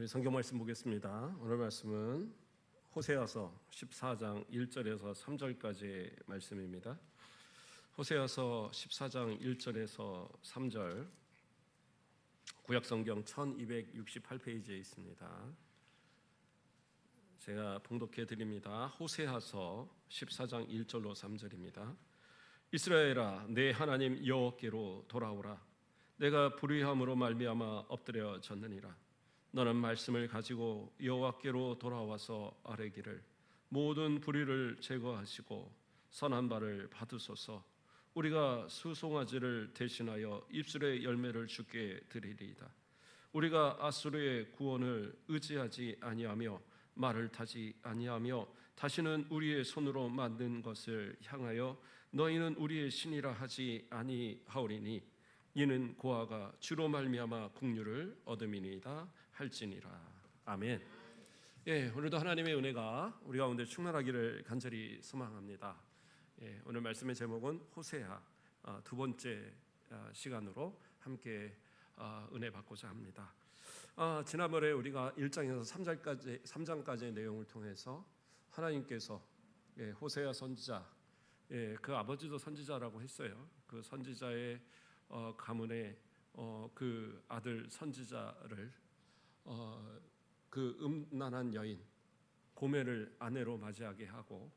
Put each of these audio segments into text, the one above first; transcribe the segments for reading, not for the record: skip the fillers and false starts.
우리 성경 말씀 보겠습니다. 오늘 말씀은 호세아서 14장 1절에서 3절까지의 말씀입니다. 호세아서 14장 1절에서 3절, 구약성경 1268페이지에 있습니다. 제가 봉독해 드립니다. 호세아서 14장 1절로 3절입니다. 이스라엘아, 내 하나님 여호와께로 돌아오라. 내가 불의함으로 말미암아 엎드려졌느니라. 너는 말씀을 가지고 여호와께로 돌아와서 아뢰기를, 모든 불의를 제거하시고 선한 바를 받으소서. 우리가 수송아지를 대신하여 입술의 열매를 주께 드리리이다. 우리가 아수르의 구원을 의지하지 아니하며 말을 타지 아니하며 다시는 우리의 손으로 만든 것을 향하여 너희는 우리의 신이라 하지 아니하오리니 이는 고아가 주로 말미암아 긍휼을 얻음이니이다 할지니라. 아멘. 오늘도 하나님의 은혜가 우리 가운데 충만하기를 간절히 소망합니다. 오늘 말씀의 제목은 호세아, 두 번째 시간으로 함께 은혜 받고자 합니다. 지난번에 우리가 1장에서 3장까지의 내용을 통해서 하나님께서 호세아 선지자, 그 아버지도 선지자라고 했어요. 그 선지자의 가문의 그 아들 선지자를 그 음란한 여인 고멜을 아내로 맞이하게 하고,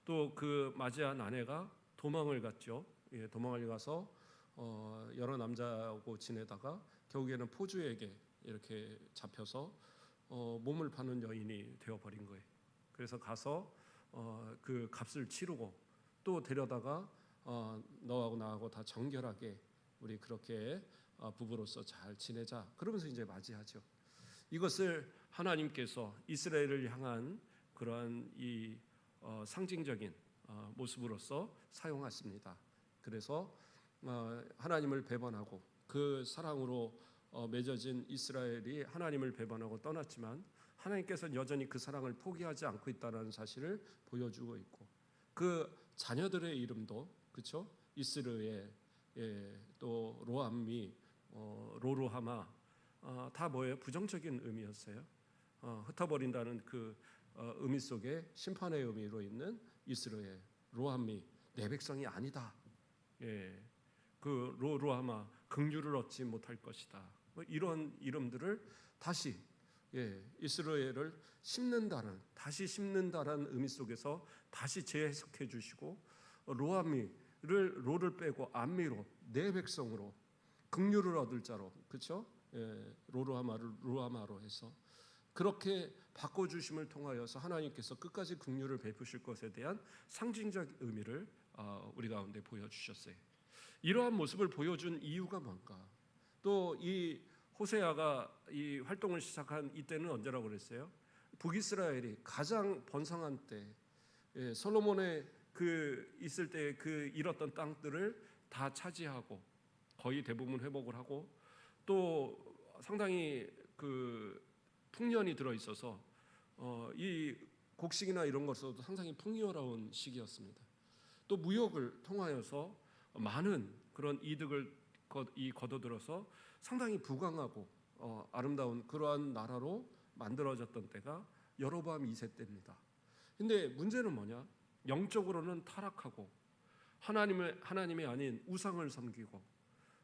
또 그 맞이한 아내가 도망을 갔죠. 도망을 가서 여러 남자하고 지내다가 결국에는 포주에게 이렇게 잡혀서 몸을 파는 여인이 되어버린 거예요. 그래서 가서 그 값을 치르고 또 데려다가 너하고 나하고 다 정결하게 우리 그렇게 부부로서 잘 지내자, 그러면서 이제 맞이하죠. 이것을 하나님께서 이스라엘을 향한 그러한 이 상징적인 모습으로서 사용하십니다. 그래서 하나님을 배반하고 그 사랑으로 맺어진 이스라엘이 하나님을 배반하고 떠났지만 하나님께서는 여전히 그 사랑을 포기하지 않고 있다는 사실을 보여주고 있고, 그 자녀들의 이름도 그렇죠. 이스르엘, 또 로암미, 로루하마, 다 뭐예요? 부정적인 의미였어요. 흩어버린다는 그 의미 속에 심판의 의미로 있는 이스라엘, 로암미, 내 백성이 아니다. 그 로루하마, 긍휼을 얻지 못할 것이다. 이런 이름들을 다시 이스라엘을 심는다는, 다시 심는다라는 의미 속에서 다시 재해석해 주시고, 로암미를 로를 빼고 암미로 내 백성으로 긍휼을 얻을 자로, 그렇죠? 로루하마를 루하마로 해서 그렇게 바꿔주심을 통하여서 하나님께서 끝까지 긍휼을 베푸실 것에 대한 상징적 의미를 우리 가운데 보여주셨어요. 이러한 모습을 보여준 이유가 뭔가? 또 이 호세아가 이 활동을 시작한 이때는 언제라고 그랬어요? 북이스라엘이 가장 번성한 때, 솔로몬의 그 있을 때 그 잃었던 땅들을 다 차지하고 거의 대부분 회복을 하고, 또 상당히 그 풍년이 들어 있어서 이 곡식이나 이런 것으로도 상당히 풍요로운 시기였습니다. 또 무역을 통하여서 많은 그런 이득을 거둬들어서 상당히 부강하고 아름다운 그러한 나라로 만들어졌던 때가 여로보암 2세 때입니다. 근데 문제는 뭐냐? 영적으로는 타락하고 하나님이 아닌 우상을 섬기고,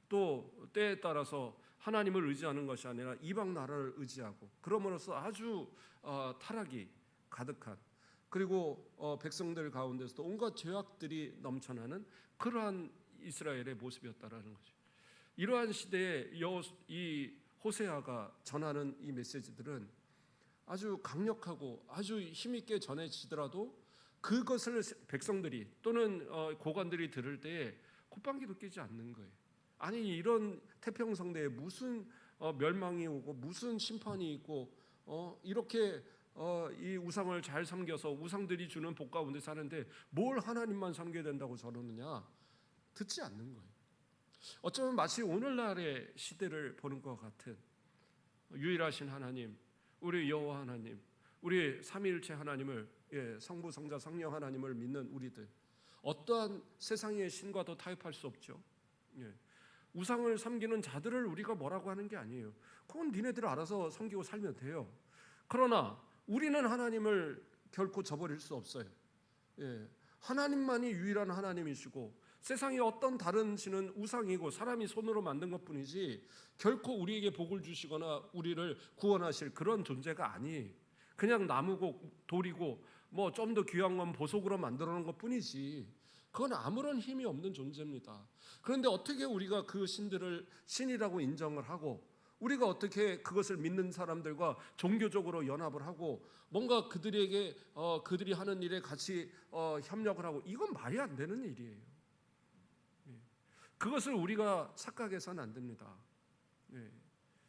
또 때에 따라서 하나님을 의지하는 것이 아니라 이방 나라를 의지하고, 그러므로써 아주 타락이 가득한, 그리고 백성들 가운데서도 온갖 죄악들이 넘쳐나는 그러한 이스라엘의 모습이었다라는 거죠. 이러한 시대에 이 호세아가 전하는 이 메시지들은 아주 강력하고 아주 힘있게 전해지더라도 그것을 백성들이 또는 고관들이 들을 때에 콧방귀도 끼지 않는 거예요. 아니, 이런 태평성대에 무슨 멸망이 오고 무슨 심판이 있고 이렇게 이 우상을 잘 섬겨서 우상들이 주는 복 가운데 사는데 뭘 하나님만 섬겨야 된다고 저러느냐, 듣지 않는 거예요. 어쩌면 마치 오늘날의 시대를 보는 것 같은, 유일하신 하나님, 우리 여호와 하나님, 우리 삼위일체 하나님을, 성부 성자 성령 하나님을 믿는 우리들, 어떠한 세상의 신과도 타협할 수 없죠. 우상을 섬기는 자들을 우리가 뭐라고 하는 게 아니에요. 그건 니네들 알아서 섬기고 살면 돼요. 그러나 우리는 하나님을 결코 저버릴 수 없어요. 예, 하나님만이 유일한 하나님이시고 세상에 어떤 다른 신은 우상이고 사람이 손으로 만든 것뿐이지 결코 우리에게 복을 주시거나 우리를 구원하실 그런 존재가 아니에요. 그냥 나무고 돌이고 뭐 좀 더 귀한 건 보석으로 만들어 놓은 것뿐이지 그건 아무런 힘이 없는 존재입니다. 그런데 어떻게 우리가 그 신들을 신이라고 인정을 하고 우리가 어떻게 그것을 믿는 사람들과 종교적으로 연합을 하고 뭔가 그들에게 그들이 하는 일에 같이 협력을 하고 이건 말이 안 되는 일이에요. 그것을 우리가 착각해서는 안 됩니다.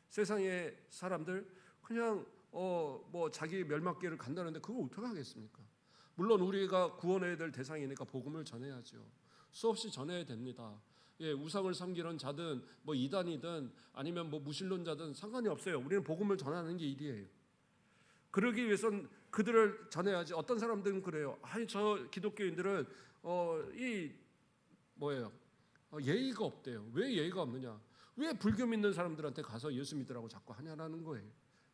세상의 사람들 그냥 뭐 자기 멸망길을 간다는데 그거 어떻게 하겠습니까? 물론 우리가 구원해야 될 대상이니까 복음을 전해야죠. 수없이 전해야 됩니다. 우상을 섬기는 자든 뭐 이단이든 아니면 뭐 무신론자든 상관이 없어요. 우리는 복음을 전하는 게 일이에요. 그러기 위해선 그들을 전해야지. 어떤 사람들은 그래요. 아니 저 기독교인들은 이 뭐예요? 예의가 없대요. 왜 예의가 없느냐? 왜 불교 믿는 사람들한테 가서 예수 믿으라고 자꾸 하냐라는 거예요.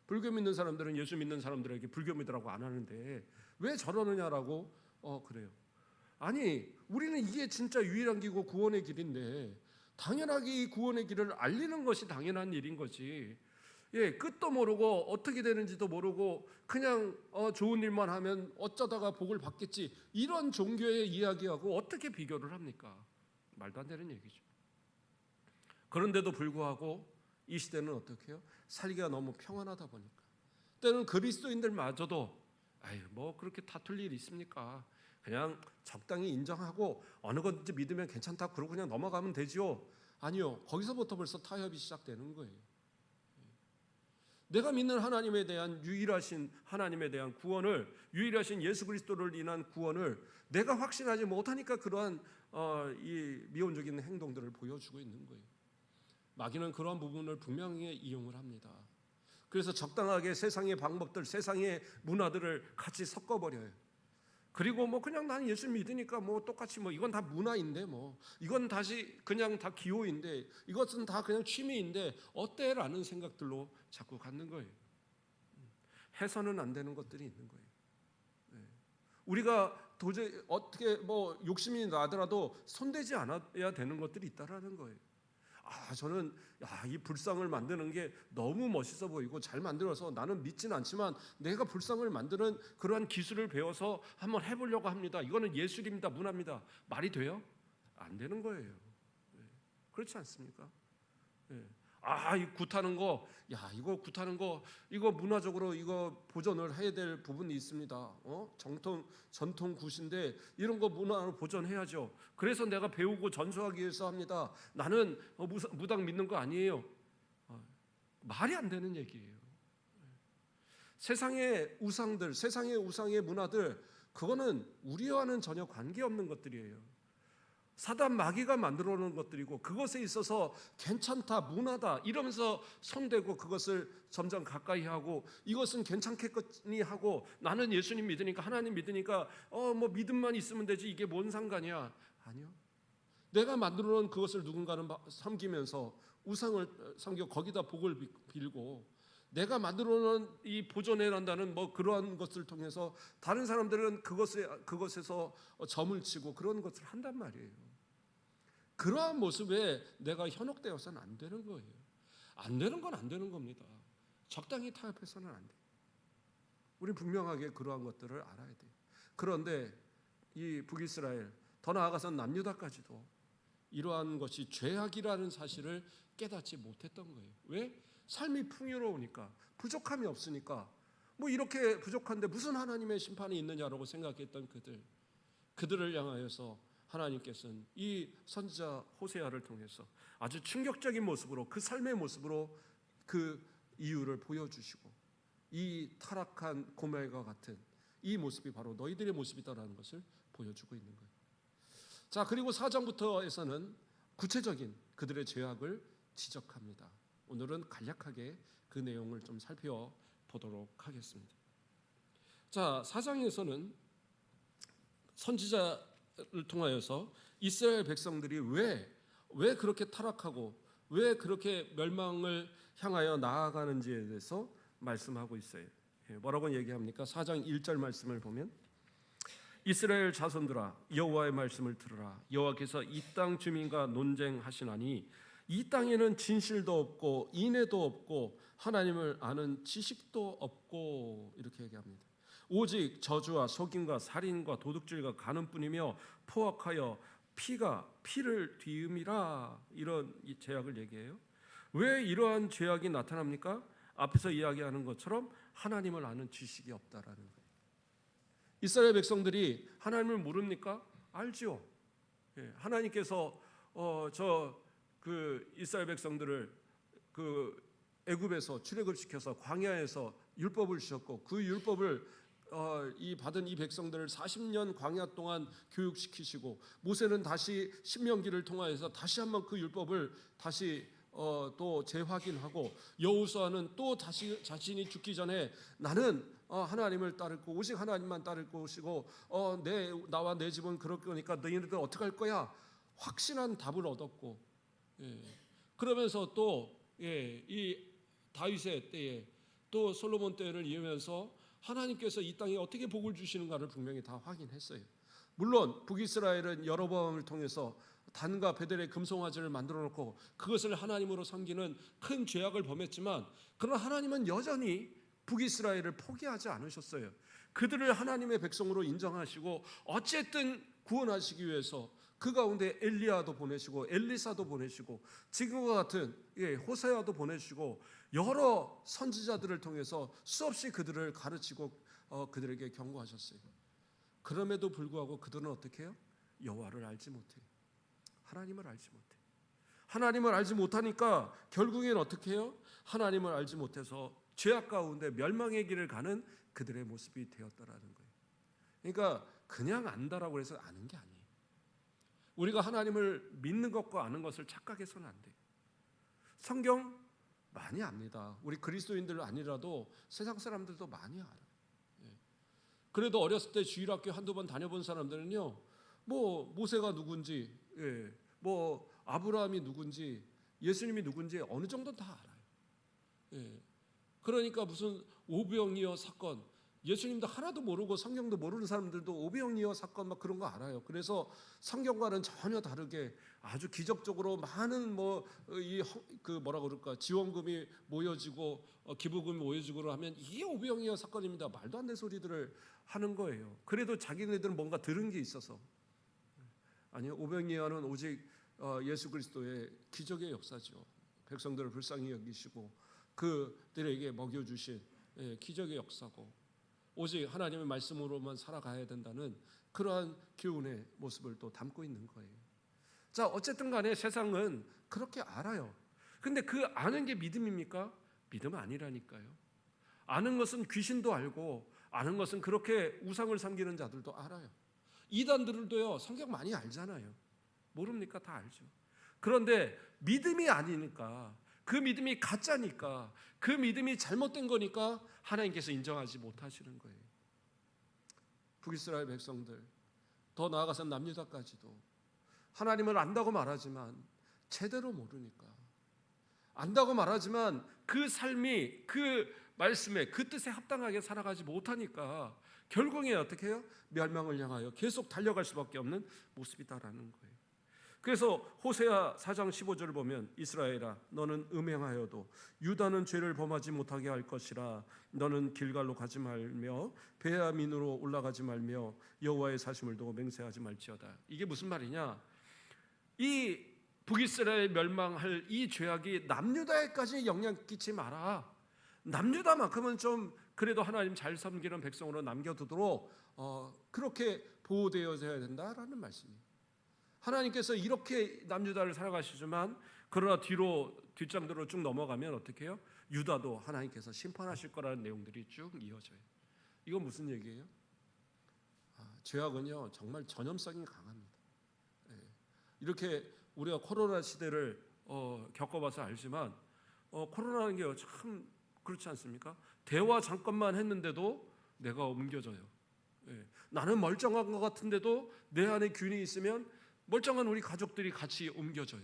불교 믿는 사람들은 예수 믿는 사람들에게 불교 믿으라고 안 하는데 왜 저러느냐라고 그래요. 아니 우리는 이게 진짜 유일한 길이고 구원의 길인데 당연하게 이 구원의 길을 알리는 것이 당연한 일인 거지. 끝도 모르고 어떻게 되는지도 모르고 그냥 좋은 일만 하면 어쩌다가 복을 받겠지 이런 종교의 이야기하고 어떻게 비교를 합니까? 말도 안 되는 얘기죠. 그런데도 불구하고 이 시대는 어떻게 해요? 살기가 너무 평안하다 보니까 때는 그리스도인들마저도 뭐 그렇게 다툴 일이 있습니까? 그냥 적당히 인정하고 어느 건지 믿으면 괜찮다 그러고 그냥 넘어가면 되지요. 아니요. 거기서부터 벌써 타협이 시작되는 거예요. 내가 믿는 하나님에 대한 유일하신 하나님에 대한 구원을 유일하신 예수 그리스도를 인한 구원을 내가 확신하지 못하니까 그러한 이 미온적인 행동들을 보여주고 있는 거예요. 마귀는 그러한 부분을 분명히 이용을 합니다. 그래서 적당하게 세상의 방법들, 세상의 문화들을 같이 섞어버려요. 그리고 뭐 그냥 나는 예수 믿으니까 뭐 똑같이 뭐 이건 다 문화인데 뭐 이건 다시 그냥 다 기호인데 이것은 다 그냥 취미인데 어때라는 생각들로 자꾸 갖는 거예요. 해서는 안 되는 것들이 있는 거예요. 우리가 도저히 어떻게 뭐 욕심이 나더라도 손대지 않아야 되는 것들이 있다라는 거예요. 저는 이 불상을 만드는 게 너무 멋있어 보이고 잘 만들어서 나는 믿진 않지만 내가 불상을 만드는 그러한 기술을 배워서 한번 해보려고 합니다. 이거는 예술입니다. 문화입니다. 말이 돼요? 안 되는 거예요. 그렇지 않습니까? 이 굿하는 거, 이거 굿하는 거, 이거 문화적으로 이거 보존을 해야 될 부분이 있습니다. 전통 굿인데 이런 거 문화로 보존해야죠. 그래서 내가 배우고 전수하기 위해서 합니다. 나는 무당 믿는 거 아니에요. 말이 안 되는 얘기예요. 세상의 우상들, 세상의 우상의 문화들, 그거는 우리와는 전혀 관계없는 것들이에요. 사단 마귀가 만들어 놓은 것들이고 그것에 있어서 괜찮다 문화다 이러면서 손대고 그것을 점점 가까이 하고 이것은 괜찮겠거니 하고 나는 예수님 믿으니까 하나님 믿으니까 뭐 믿음만 있으면 되지 이게 뭔 상관이야. 아니요. 내가 만들어 놓은 그것을 누군가는 섬기면서 우상을 섬겨 거기다 복을 빌고 내가 만들어 놓은 이 보존해 난다는 뭐 그러한 것을 통해서 다른 사람들은 그것에서 점을 치고 그런 것을 한단 말이에요. 그러한 모습에 내가 현혹되어서는 안 되는 거예요. 안 되는 건 안 되는 겁니다. 적당히 타협해서는 안 돼요. 우리 분명하게 그러한 것들을 알아야 돼요. 그런데 이 북이스라엘 더 나아가서는 남유다까지도 이러한 것이 죄악이라는 사실을 깨닫지 못했던 거예요. 왜? 삶이 풍요로우니까 부족함이 없으니까 뭐 이렇게 부족한데 무슨 하나님의 심판이 있느냐라고 생각했던 그들을 향하여서 하나님께서는 이 선지자 호세아를 통해서 아주 충격적인 모습으로 그 삶의 모습으로 그 이유를 보여주시고 이 타락한 고멜과 같은 이 모습이 바로 너희들의 모습이다라는 것을 보여주고 있는 거예요. 자, 그리고 4장부터에서는 구체적인 그들의 죄악을 지적합니다. 오늘은 간략하게 그 내용을 좀 살펴보도록 하겠습니다. 자, 4장에서는 선지자를 통하여서 이스라엘 백성들이 왜 그렇게 타락하고 왜 그렇게 멸망을 향하여 나아가는지에 대해서 말씀하고 있어요. 뭐라고 얘기합니까? 4장 1절 말씀을 보면 이스라엘 자손들아 여호와의 말씀을 들으라. 여호와께서 이 땅 주민과 논쟁하시나니 이 땅에는 진실도 없고 인애도 없고 하나님을 아는 지식도 없고, 이렇게 얘기합니다. 오직 저주와 속임과 살인과 도둑질과 간음뿐이며 포악하여 피가 피를 뒤음이라, 이런 이 죄악을 얘기해요. 왜 이러한 죄악이 나타납니까? 앞에서 이야기하는 것처럼 하나님을 아는 지식이 없다라는 거예요. 이스라엘 백성들이 하나님을 모릅니까? 알지요. 하나님께서 이스라엘 백성들을 애굽에서 출애굽 시켜서 광야에서 율법을 주셨고, 그 율법을 받은 이 백성들을 40년 광야 동안 교육시키시고, 모세는 다시 신명기를 통하여서 다시 한번 그 율법을 다시 또 재확인하고, 여호수아는 또 다시 자신이 죽기 전에 나는 하나님을 따를 거, 오직 하나님만 따를 것이고 나와 내 집은 그럴 거니까 너희들 어떻게 할 거야? 확신한 답을 얻었고, 그러면서 또 이 다윗의 때에 또 솔로몬 때를 이으면서 하나님께서 이 땅에 어떻게 복을 주시는가를 분명히 다 확인했어요. 물론 북이스라엘은 여로보암을 통해서 단과 베델의 금송아지를 만들어 놓고 그것을 하나님으로 섬기는 큰 죄악을 범했지만, 그러나 하나님은 여전히 북이스라엘을 포기하지 않으셨어요. 그들을 하나님의 백성으로 인정하시고 어쨌든 구원하시기 위해서 그 가운데 엘리야도 보내시고 엘리사도 보내시고 지금과 같은 호세아도 보내시고 여러 선지자들을 통해서 수없이 그들을 가르치고 그들에게 경고하셨어요. 그럼에도 불구하고 그들은 어떻게 해요? 여호와를 알지 못해요. 하나님을 알지 못해요. 하나님을 알지 못하니까 결국엔 어떻게 해요? 하나님을 알지 못해서 죄악 가운데 멸망의 길을 가는 그들의 모습이 되었다라는 거예요. 그러니까 그냥 안다라고 해서 아는 게 아니에요. 우리가 하나님을 믿는 것과 아는 것을 착각해서는 안 돼요. 성경 많이 압니다. 우리 그리스도인들 아니라도 세상 사람들도 많이 알아요. 그래도 어렸을 때 주일학교 한두 번 다녀본 사람들은요, 뭐 모세가 누군지, 뭐 아브라함이 누군지, 예수님이 누군지 어느 정도 다 알아요. 그러니까 무슨 오병이어 사건, 예수님도 하나도 모르고 성경도 모르는 사람들도 오병이어 사건 막 그런 거 알아요. 그래서 성경과는 전혀 다르게 아주 기적적으로 많은 뭐라고 그럴까, 지원금이 모여지고 기부금이 모여지고 하면 이게 오병이어 사건입니다. 말도 안 되는 소리들을 하는 거예요. 그래도 자기네들은 뭔가 들은 게 있어서. 아니요, 오병이어는 오직 예수 그리스도의 기적의 역사죠. 백성들을 불쌍히 여기시고 그들에게 먹여주신 기적의 역사고, 오직 하나님의 말씀으로만 살아가야 된다는 그러한 교훈의 모습을 또 담고 있는 거예요. 자, 어쨌든 간에 세상은 그렇게 알아요. 근데 그 아는 게 믿음입니까? 믿음 아니라니까요. 아는 것은 귀신도 알고, 아는 것은 그렇게 우상을 섬기는 자들도 알아요. 이단들도요, 성경 많이 알잖아요. 모릅니까? 다 알죠. 그런데 믿음이 아니니까, 그 믿음이 가짜니까, 그 믿음이 잘못된 거니까 하나님께서 인정하지 못하시는 거예요. 북이스라엘 백성들, 더 나아가서 남유다까지도 하나님을 안다고 말하지만 제대로 모르니까, 안다고 말하지만 그 삶이 그 말씀에 그 뜻에 합당하게 살아가지 못하니까 결국에 어떻게 해요? 멸망을 향하여 계속 달려갈 수밖에 없는 모습이다라는 거예요. 그래서 호세아 4장 15절을 보면 이스라엘아 너는 음행하여도 유다는 죄를 범하지 못하게 할 것이라. 너는 길갈로 가지 말며 베야민으로 올라가지 말며 여호와의 사심을 두고 맹세하지 말지어다. 이게 무슨 말이냐? 이 북이스라엘 멸망할 이 죄악이 남유다에까지 영향 끼치지 마라. 남유다만큼은 좀 그래도 하나님 잘 섬기는 백성으로 남겨두도록 그렇게 보호되어져야 된다라는 말씀이에요. 하나님께서 이렇게 남유다를 살아가시지만, 그러나 뒷장으로 쭉 넘어가면 어떻게 해요? 유다도 하나님께서 심판하실 거라는 내용들이 쭉 이어져요. 이건 무슨 얘기예요? 죄악은요 정말 전염성이 강합니다. 이렇게 우리가 코로나 시대를 겪어봐서 알지만 코로나라는 게 참 그렇지 않습니까? 대화 잠깐만 했는데도 내가 옮겨져요. 나는 멀쩡한 것 같은데도 내 안에 균이 있으면 멀쩡한 우리 가족들이 같이 옮겨져요.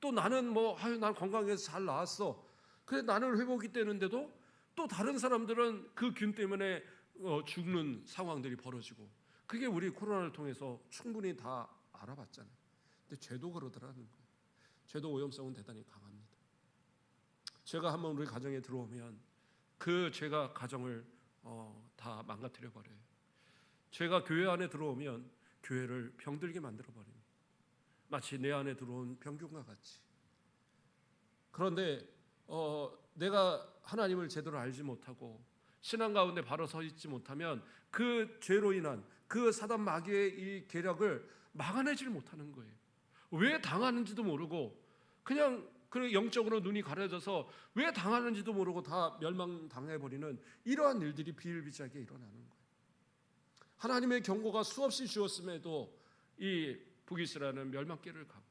또 나는 난 건강해서 잘 나았어. 그래 나는 회복이 되는데도 또 다른 사람들은 그 균 때문에 죽는 상황들이 벌어지고, 그게 우리 코로나를 통해서 충분히 다 알아봤잖아요. 근데 죄도 그러더라는 거예요. 죄도 오염성은 대단히 강합니다. 죄가 한번 우리 가정에 들어오면 그 죄가 가정을 다 망가뜨려 버려요. 죄가 교회 안에 들어오면 교회를 병들게 만들어 버립니다. 마치 내 안에 들어온 병균과 같이. 그런데 내가 하나님을 제대로 알지 못하고 신앙 가운데 바로 서 있지 못하면 그 죄로 인한 그 사단 마귀의 이 계략을 막아내질 못하는 거예요. 왜 당하는지도 모르고 그냥 그 영적으로 눈이 가려져서 왜 당하는지도 모르고 다 멸망당해버리는 이러한 일들이 비일비재하게 일어나는 거예요. 하나님의 경고가 수없이 주었음에도 이 북이스라엘은 멸망길을 가고,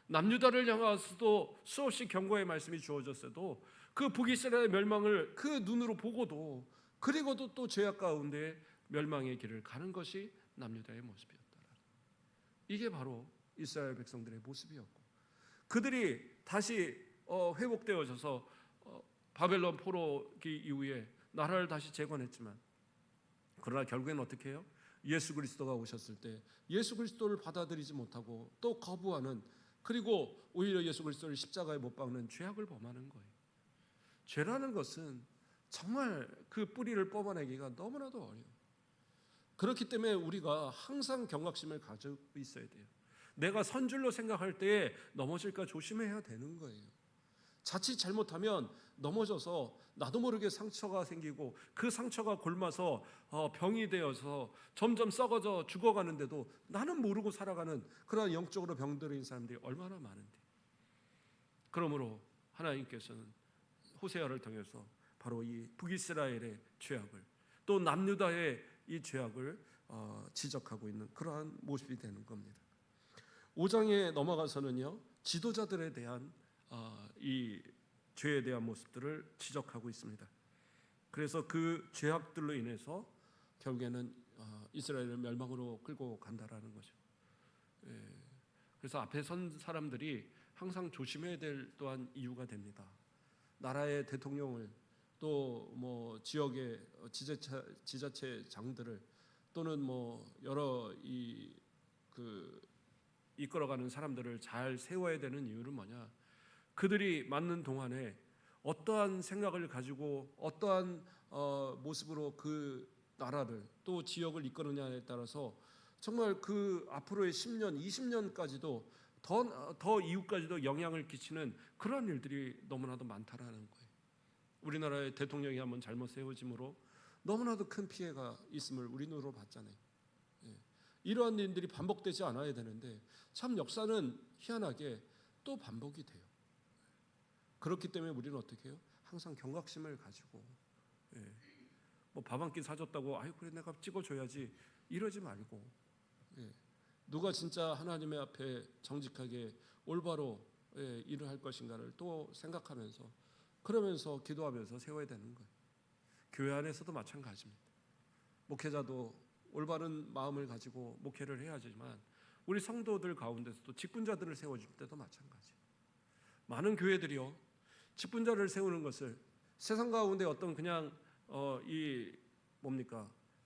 남유다를 향해서도 수없이 경고의 말씀이 주어졌어도 그 북이스라엘의 멸망을 그 눈으로 보고도, 그리고도 또 죄악 가운데 멸망의 길을 가는 것이 남유다의 모습이었다. 이게 바로 이스라엘 백성들의 모습이었고, 그들이 다시 회복되어져서 바벨론 포로기 이후에 나라를 다시 재건했지만, 그러나 결국엔 어떻게 해요? 예수 그리스도가 오셨을 때 예수 그리스도를 받아들이지 못하고 또 거부하는, 그리고 오히려 예수 그리스도를 십자가에 못 박는 죄악을 범하는 거예요. 죄라는 것은 정말 그 뿌리를 뽑아내기가 너무나도 어려워요. 그렇기 때문에 우리가 항상 경각심을 가지고 있어야 돼요. 내가 선줄로 생각할 때에 넘어질까 조심해야 되는 거예요. 자칫 잘못하면 넘어져서 나도 모르게 상처가 생기고 그 상처가 골마서 병이 되어서 점점 썩어져 죽어가는데도 나는 모르고 살아가는 그런 영적으로 병들어있는 사람들이 얼마나 많은데. 그러므로 하나님께서는 호세아를 통해서 바로 이 북이스라엘의 죄악을, 또 남유다의 이 죄악을 지적하고 있는 그러한 모습이 되는 겁니다. 5장에 넘어가서는요, 지도자들에 대한 이 죄에 대한 모습들을 지적하고 있습니다. 그래서 그 죄악들로 인해서 결국에는 이스라엘을 멸망으로 끌고 간다라는 거죠. 그래서 앞에 선 사람들이 항상 조심해야 될 또한 이유가 됩니다. 나라의 대통령을, 또 지역의 지자체장들을, 또는 여러 이끌어가는 사람들을 잘 세워야 되는 이유는 뭐냐? 그들이 맞는 동안에 어떠한 생각을 가지고 어떠한 모습으로 그 나라를 또 지역을 이끄느냐에 따라서 정말 그 앞으로의 10년, 20년까지도 더 이후까지도 영향을 끼치는 그런 일들이 너무나도 많다라는 거예요. 우리나라의 대통령이 한번 잘못 세워짐으로 너무나도 큰 피해가 있음을 우리 눈으로 봤잖아요. 이러한 일들이 반복되지 않아야 되는데 참 역사는 희한하게 또 반복이 돼요. 그렇기 때문에 우리는 어떻게 해요? 항상 경각심을 가지고, 밥 한 끼 사줬다고 그래 내가 찍어줘야지 이러지 말고, 누가 진짜 하나님의 앞에 정직하게 올바로 일을 할 것인가를 또 생각하면서, 그러면서 기도하면서 세워야 되는 거예요. 교회 안에서도 마찬가지입니다. 목회자도 올바른 마음을 가지고 목회를 해야지만 우리 성도들 가운데서도 직분자들을 세워줄 때도 마찬가지예요. 많은 교회들이요, 직분자를 세우는 것을 세상 가운데 어떤 그냥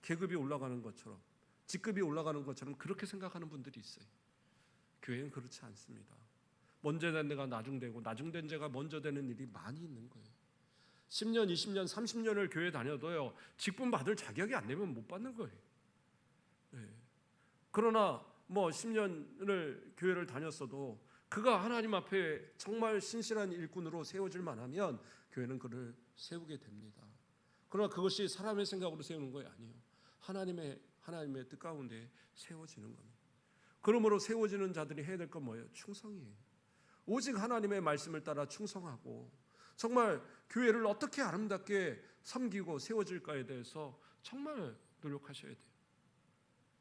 계급이 올라가는 것처럼, 직급이 올라가는 것처럼 그렇게 생각하는 분들이 있어요. 교회는 그렇지 않습니다. 먼저 된 데가 나중되고 나중된 자가 먼저 되는 일이 많이 있는 거예요. 10년, 20년, 30년을 교회 다녀도요, 직분 받을 자격이 안 되면 못 받는 거예요. 그러나 10년을 교회를 다녔어도 그가 하나님 앞에 정말 신실한 일꾼으로 세워질 만하면 교회는 그를 세우게 됩니다. 그러나 그것이 사람의 생각으로 세우는 것이 아니에요. 하나님의 뜻 가운데 세워지는 겁니다. 그러므로 세워지는 자들이 해야 될 건 뭐예요? 충성이에요. 오직 하나님의 말씀을 따라 충성하고 정말 교회를 어떻게 아름답게 섬기고 세워질까에 대해서 정말 노력하셔야 돼요.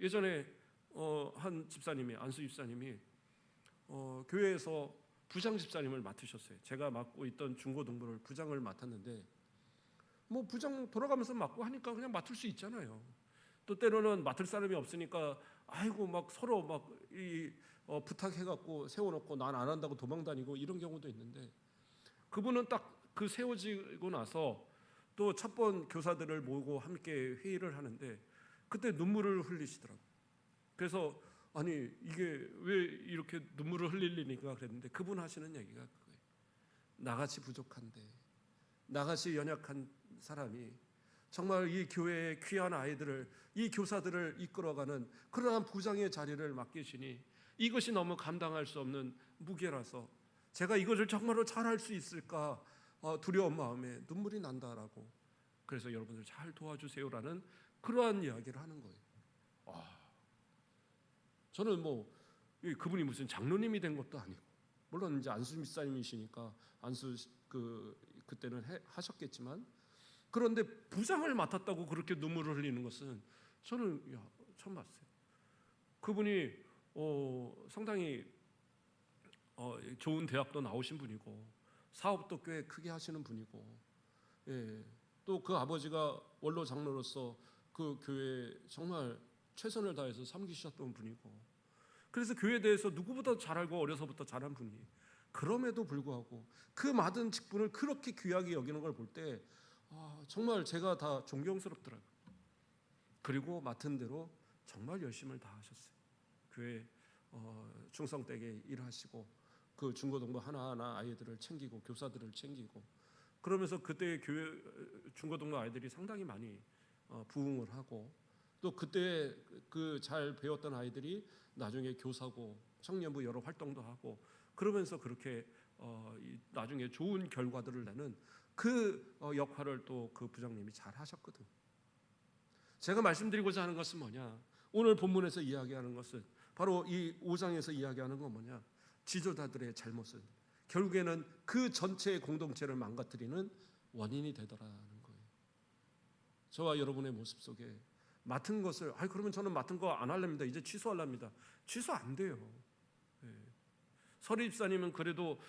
예전에 한 집사님이, 안수 집사님이 교회에서 부장 집사님을 맡으셨어요. 제가 맡고 있던 중고등부를 부장을 맡았는데 부장 돌아가면서 맡고 하니까 그냥 맡을 수 있잖아요. 또 때로는 맡을 사람이 없으니까 아이고 막 서로 막 부탁해갖고 세워놓고 난 안 한다고 도망다니고 이런 경우도 있는데, 그분은 딱 그 세워지고 나서 또 첫 번 교사들을 모으고 함께 회의를 하는데 그때 눈물을 흘리시더라고요. 그래서 아니 이게 왜 이렇게 눈물을 흘릴 일인가 그랬는데 그분 하시는 얘기가 그거예요. 나같이 부족한데, 나같이 연약한 사람이 정말 이 교회의 귀한 아이들을, 이 교사들을 이끌어가는 그러한 부장의 자리를 맡기시니 이것이 너무 감당할 수 없는 무게라서 제가 이것을 정말로 잘할 수 있을까 두려운 마음에 눈물이 난다라고, 그래서 여러분들 잘 도와주세요라는 그러한 이야기를 하는 거예요. 저는 뭐 그분이 무슨 장로님이 된 것도 아니고, 물론 이제 안수 집사님이시니까 안수 그때는 하셨겠지만, 그런데 부장을 맡았다고 그렇게 눈물을 흘리는 것은 저는 처음 봤어요. 그분이 상당히 좋은 대학도 나오신 분이고 사업도 꽤 크게 하시는 분이고, 또 그 아버지가 원로 장로로서 그 교회에 정말 최선을 다해서 섬기셨던 분이고, 그래서 교회에 대해서 누구보다 잘 알고 어려서부터 잘한 분이, 그럼에도 불구하고 그 맡은 직분을 그렇게 귀하게 여기는 걸 볼 때 정말 제가 다 존경스럽더라고요. 그리고 맡은 대로 정말 열심을 다하셨어요. 교회 충성되게 일하시고 그 중고등부 하나하나 아이들을 챙기고 교사들을 챙기고, 그러면서 그때 교회 중고등부 아이들이 상당히 많이 부흥을 하고, 또 그때 그 잘 배웠던 아이들이 나중에 교사고 청년부 여러 활동도 하고, 그러면서 그렇게 나중에 좋은 결과들을 내는 그 역할을 또 그 부장님이 잘 하셨거든. 제가 말씀드리고자 하는 것은 뭐냐, 오늘 본문에서 이야기하는 것은 바로 이 5장에서 이야기하는 건 뭐냐, 지도자들의 잘못은 결국에는 그 전체의 공동체를 망가뜨리는 원인이 되더라는 거예요. 저와 여러분의 모습 속에 맡은 것을 그러면 저는 맡은 거 안 할랍니다, 이제 취소할랍니다. 취소 안 돼요. 서리 집사님은 그래도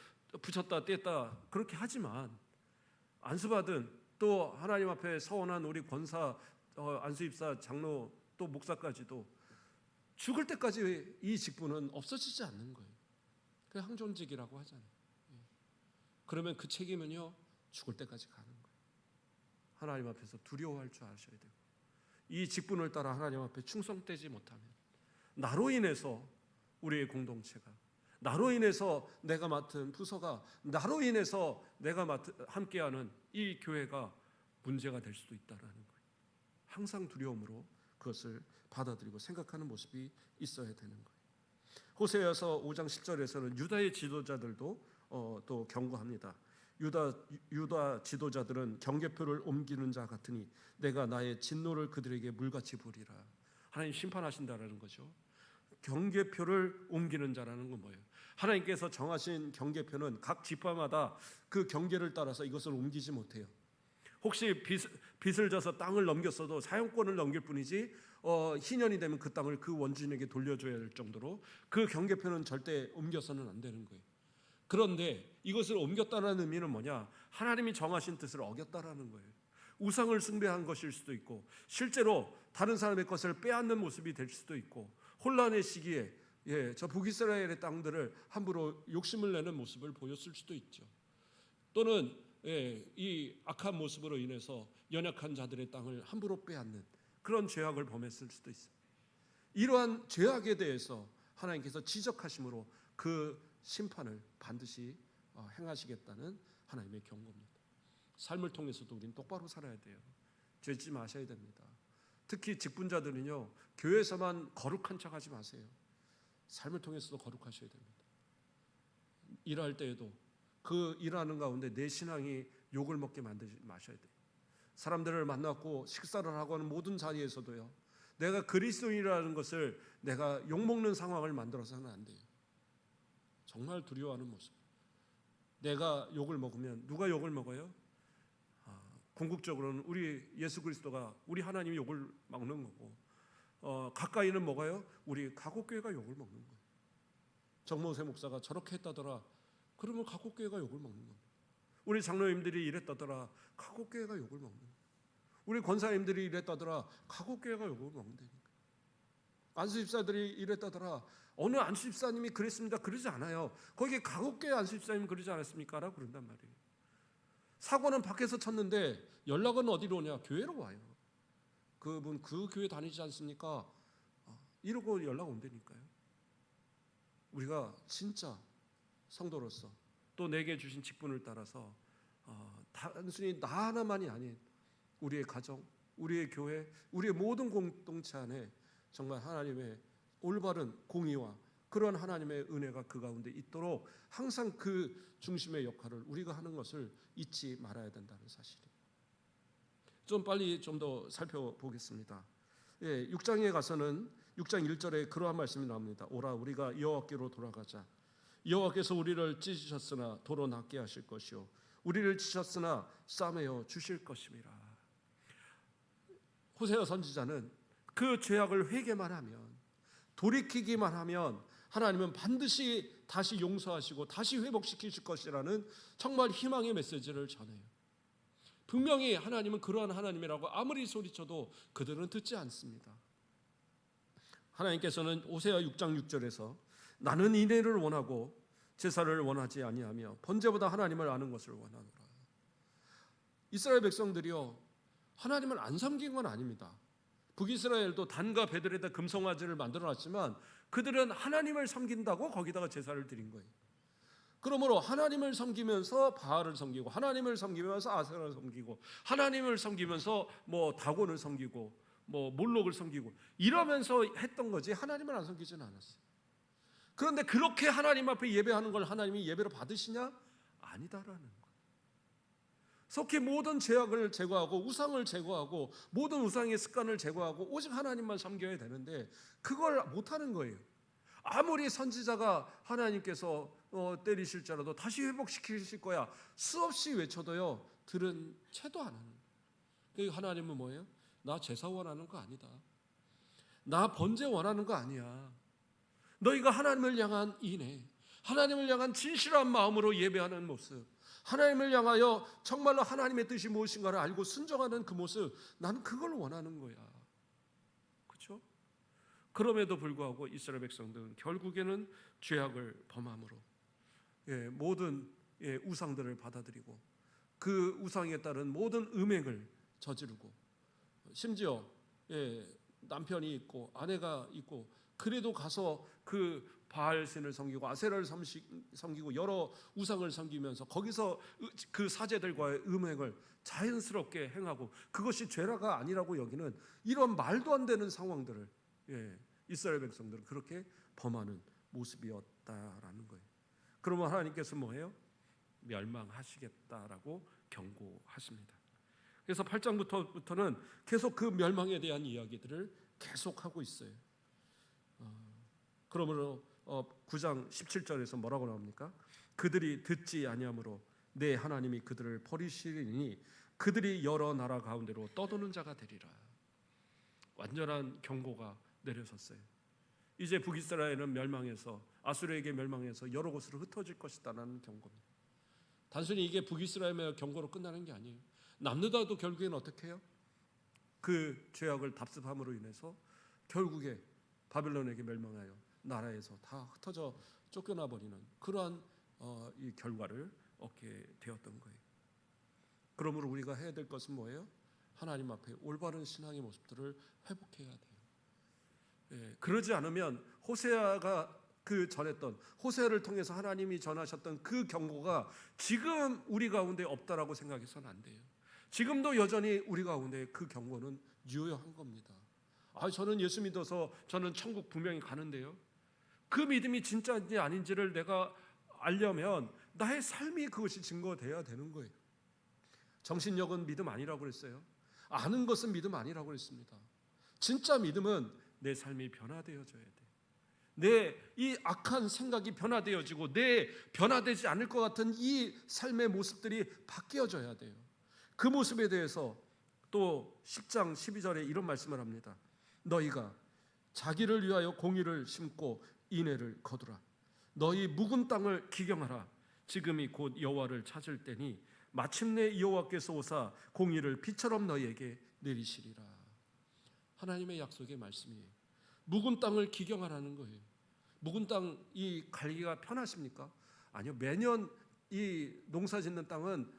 붙였다 뗐다 그렇게 하지만, 안수받은 또 하나님 앞에 서원한 우리 권사, 안수입사, 장로, 또 목사까지도 죽을 때까지 이 직분은 없어지지 않는 거예요. 그 항존직이라고 하잖아요. 그러면 그 책임은요 죽을 때까지 가는 거예요. 하나님 앞에서 두려워할 줄 아셔야 되고, 이 직분을 따라 하나님 앞에 충성되지 못하면 나로 인해서 우리의 공동체가, 나로 인해서 내가 맡은 부서가, 나로 인해서 내가 함께하는 이 교회가 문제가 될 수도 있다라는 거예요. 항상 두려움으로 그것을 받아들이고 생각하는 모습이 있어야 되는 거예요. 호세아서 5장 10절에서는 유다의 지도자들도 또 경고합니다. 유다 지도자들은 경계표를 옮기는 자 같으니 내가 나의 진노를 그들에게 물같이 부리라. 하나님 심판하신다라는 거죠. 경계표를 옮기는 자라는 건 뭐예요? 하나님께서 정하신 경계표는 각 지파마다 그 경계를 따라서 이것을 옮기지 못해요. 혹시 빚을 져서 땅을 넘겼어도 사용권을 넘길 뿐이지 희년이 되면 그 땅을 그 원주인에게 돌려줘야 할 정도로 그 경계표는 절대 옮겨서는 안 되는 거예요. 그런데 이것을 옮겼다는 의미는 뭐냐? 하나님이 정하신 뜻을 어겼다라는 거예요. 우상을 숭배한 것일 수도 있고, 실제로 다른 사람의 것을 빼앗는 모습이 될 수도 있고, 혼란의 시기에 저 북이스라엘의 땅들을 함부로 욕심을 내는 모습을 보였을 수도 있죠. 또는 이 악한 모습으로 인해서 연약한 자들의 땅을 함부로 빼앗는 그런 죄악을 범했을 수도 있어요. 이러한 죄악에 대해서 하나님께서 지적하심으로 그 심판을 반드시 행하시겠다는 하나님의 경고입니다. 삶을 통해서도 우리는 똑바로 살아야 돼요. 죄짓지 마셔야 됩니다. 특히 직분자들은요, 교회에서만 거룩한 척하지 마세요. 삶을 통해서도 거룩하셔야 됩니다. 일할 때에도 그 일하는 가운데 내 신앙이 욕을 먹게 만들지 마셔야 돼요. 사람들을 만났고 식사를 하고 하는 모든 자리에서도요, 내가 그리스도인이라는 것을 내가 욕먹는 상황을 만들어서는 안 돼요. 정말 두려워하는 모습. 내가 욕을 먹으면 누가 욕을 먹어요? 궁극적으로는 우리 예수 그리스도가, 우리 하나님이 욕을 먹는 거고, 가까이는 먹어요? 우리 가곡교회가 욕을 먹는 거예요. 정모세 목사가 저렇게 했다더라, 그러면 가곡교회가 욕을 먹는 겁니다. 우리 장로님들이 이랬다더라, 가곡교회가 욕을 먹는 거예요. 우리 권사님들이 이랬다더라. 가곡교회가 요걸 먹는다니까. 안수집사들이 이랬다더라. 어느 안수집사님이 그랬습니다. 그러지 않아요. 거기 가곡교회 안수집사님 그러지 않았습니까? 라고 그런단 말이에요. 사고는 밖에서 쳤는데 연락은 어디로 오냐? 교회로 와요. 그분 그 교회 다니지 않습니까? 이러고 연락 온다니까요. 우리가 진짜 성도로서 또 내게 주신 직분을 따라서 단순히 나 하나만이 아닌 우리의 가정, 우리의 교회, 우리의 모든 공동체 안에 정말 하나님의 올바른 공의와 그런 하나님의 은혜가 그 가운데 있도록 항상 그 중심의 역할을 우리가 하는 것을 잊지 말아야 된다는 사실이에요. 좀 빨리 좀 더 살펴보겠습니다. 6장에 가서는 6장 1절에 그러한 말씀이 나옵니다. 오라 우리가 여호와께로 돌아가자. 여호와께서 우리를 찢으셨으나 도로 낫게 하실 것이요 우리를 치셨으나 싸매어 주실 것임이라. 호세아 선지자는 그 죄악을 회개만 하면, 돌이키기만 하면 하나님은 반드시 다시 용서하시고 다시 회복시키실 것이라는 정말 희망의 메시지를 전해요. 분명히 하나님은 그러한 하나님이라고 아무리 소리쳐도 그들은 듣지 않습니다. 하나님께서는 호세아 6장 6절에서 나는 인애를 원하고 제사를 원하지 아니하며 번제보다 하나님을 아는 것을 원하노라. 이스라엘 백성들이요, 하나님을 안 섬긴 건 아닙니다. 북이스라엘도 단과 베들에다 금송아지를 만들어놨지만 그들은 하나님을 섬긴다고 거기다가 제사를 드린 거예요. 그러므로 하나님을 섬기면서 바알을 섬기고, 하나님을 섬기면서 아세라를 섬기고, 하나님을 섬기면서 다곤을 섬기고, 몰록을 섬기고 이러면서 했던 거지 하나님을 안 섬기지는 않았어요. 그런데 그렇게 하나님 앞에 예배하는 걸 하나님이 예배로 받으시냐? 아니다라는 거예요. 속히 모든 죄악을 제거하고 우상을 제거하고 모든 우상의 습관을 제거하고 오직 하나님만 섬겨야 되는데 그걸 못하는 거예요. 아무리 선지자가 하나님께서 때리실지라도 다시 회복시키실 거야 수없이 외쳐도요 들은 채도 안 하는 거예요. 하나님은 뭐예요? 나 제사 원하는 거 아니다. 나 번제 원하는 거 아니야. 너희가 하나님을 향한 인애, 하나님을 향한 진실한 마음으로 예배하는 모습, 하나님을 향하여 정말로 하나님의 뜻이 무엇인가를 알고 순종하는 그 모습, 나는 그걸 원하는 거야. 그렇죠? 그럼에도 불구하고 이스라엘 백성들은 결국에는 죄악을 범함으로 모든 우상들을 받아들이고 그 우상에 따른 모든 음행을 저지르고, 심지어 남편이 있고 아내가 있고 그래도 가서 그 바알신을 섬기고 아세라를 섬기고 여러 우상을 섬기면서 거기서 그 사제들과의 음행을 자연스럽게 행하고 그것이 죄라가 아니라고 여기는 이런 말도 안 되는 상황들을 이스라엘 백성들은 그렇게 범하는 모습이었다라는 거예요. 그러면 하나님께서 뭐예요? 멸망하시겠다라고 경고하십니다. 그래서 8장부터는 계속 그 멸망에 대한 이야기들을 계속하고 있어요. 그러므로 9장 17절에서 뭐라고 나옵니까? 그들이 듣지 아니하므로 내 하나님이 그들을 버리시리니 그들이 여러 나라 가운데로 떠도는 자가 되리라. 완전한 경고가 내려졌어요. 이제 북이스라엘은 멸망해서 아수르에게 멸망해서 여러 곳으로 흩어질 것이다라는 경고입니다. 단순히 이게 북이스라엘의 경고로 끝나는 게 아니에요. 남유다도 결국에는 어떻게 해요? 그 죄악을 답습함으로 인해서 결국에 바벨론에게 멸망하여 나라에서 다 흩어져 쫓겨나 버리는 그러한 이 결과를 얻게 되었던 거예요. 그러므로 우리가 해야 될 것은 뭐예요? 하나님 앞에 올바른 신앙의 모습들을 회복해야 돼요. 그러지 않으면 호세아가 그 전했던, 호세아를 통해서 하나님이 전하셨던 그 경고가 지금 우리 가운데 없다라고 생각해서는 안 돼요. 지금도 여전히 우리 가운데 그 경고는 유효한 겁니다. 저는 예수 믿어서 저는 천국 분명히 가는데요. 그 믿음이 진짜인지 아닌지를 내가 알려면 나의 삶이 그것이 증거돼야 되는 거예요. 정신력은 믿음 아니라고 그랬어요. 아는 것은 믿음 아니라고 그랬습니다. 진짜 믿음은 내 삶이 변화되어져야 돼. 내 이 악한 생각이 변화되어지고 내 변화되지 않을 것 같은 이 삶의 모습들이 바뀌어져야 돼요. 그 모습에 대해서 또 10장 12절에 이런 말씀을 합니다. 너희가 자기를 위하여 공의를 심고 인애를 거두라. 너희 묵은 땅을 기경하라. 지금이 곧 여호와를 찾을 때니 마침내 여호와께서 오사 공의를 비처럼 너희에게 내리시리라. 하나님의 약속의 말씀이에요. 묵은 땅을 기경하라는 거예요. 묵은 땅이 갈기가 편하십니까? 아니요. 매년 이 농사 짓는 땅은